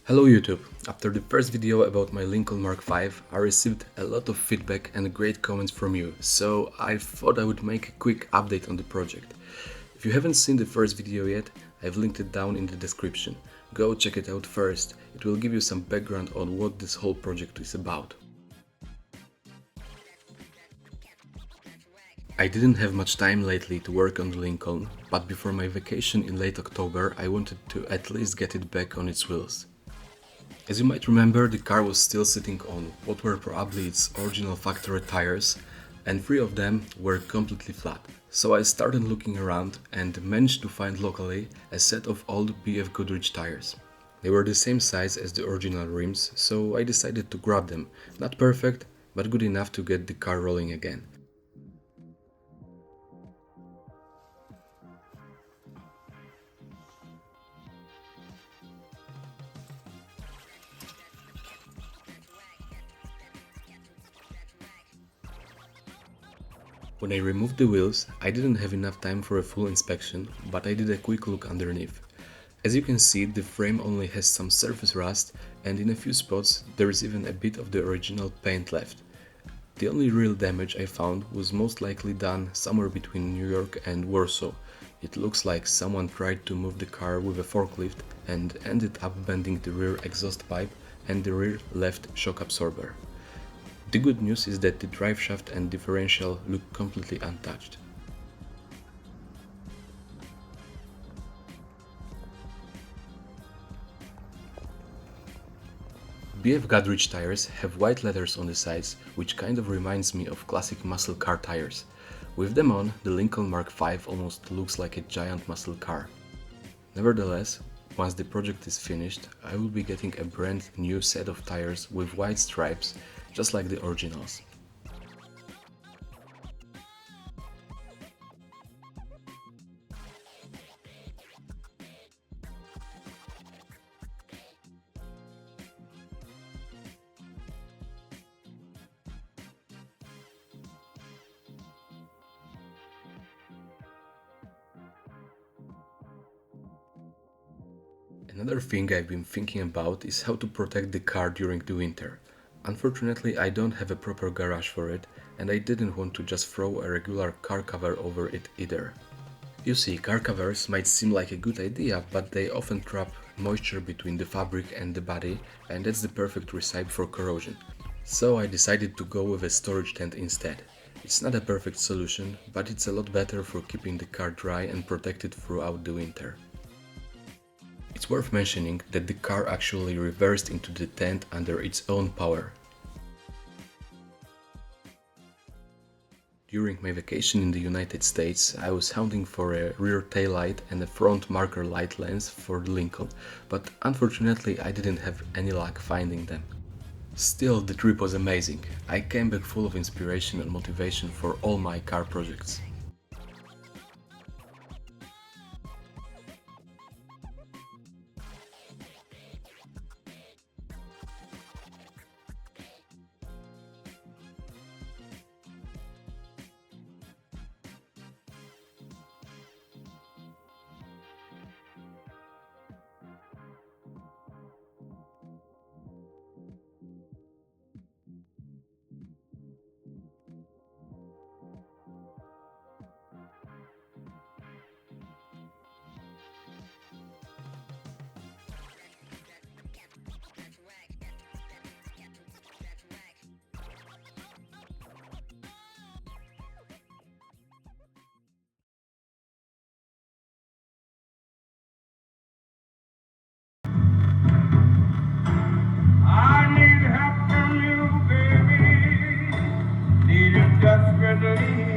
Hello YouTube! After the first video about my Lincoln Mark V, I received a lot of feedback and great comments from you, so I thought I would make a quick update on the project. If you haven't seen the first video yet, I've linked it down in the description. Go check it out first, it will give you some background on what this whole project is about. I didn't have much time lately to work on the Lincoln, but before my vacation in late October I wanted to at least get it back on its wheels. As you might remember, the car was still sitting on what were probably its original factory tires, and 3 of them were completely flat. So I started looking around and managed to find locally a set of old BFGoodrich tires. They were the same size as the original rims, so I decided to grab them. Not perfect, but good enough to get the car rolling again. When I removed the wheels, I didn't have enough time for a full inspection, but I did a quick look underneath. As you can see, the frame only has some surface rust, and in a few spots there is even a bit of the original paint left. The only real damage I found was most likely done somewhere between New York and Warsaw. It looks like someone tried to move the car with a forklift and ended up bending the rear exhaust pipe and the rear left shock absorber. The good news is that the driveshaft and differential look completely untouched. BFGoodrich tires have white letters on the sides, which kind of reminds me of classic muscle car tires. With them on, the Lincoln Mark V almost looks like a giant muscle car. Nevertheless, once the project is finished, I will be getting a brand new set of tires with white stripes, just like the originals. Another thing I've been thinking about is how to protect the car during the winter. Unfortunately, I don't have a proper garage for it, and I didn't want to just throw a regular car cover over it either. You see, car covers might seem like a good idea, but they often trap moisture between the fabric and the body, and that's the perfect recipe for corrosion. So I decided to go with a storage tent instead. It's not a perfect solution, but it's a lot better for keeping the car dry and protected throughout the winter. It's worth mentioning that the car actually reversed into the tent under its own power. During my vacation in the United States, I was hunting for a rear taillight and a front marker light lens for the Lincoln, but unfortunately I didn't have any luck finding them. Still, the trip was amazing. I came back full of inspiration and motivation for all my car projects. I need help from you, baby. Need it desperately.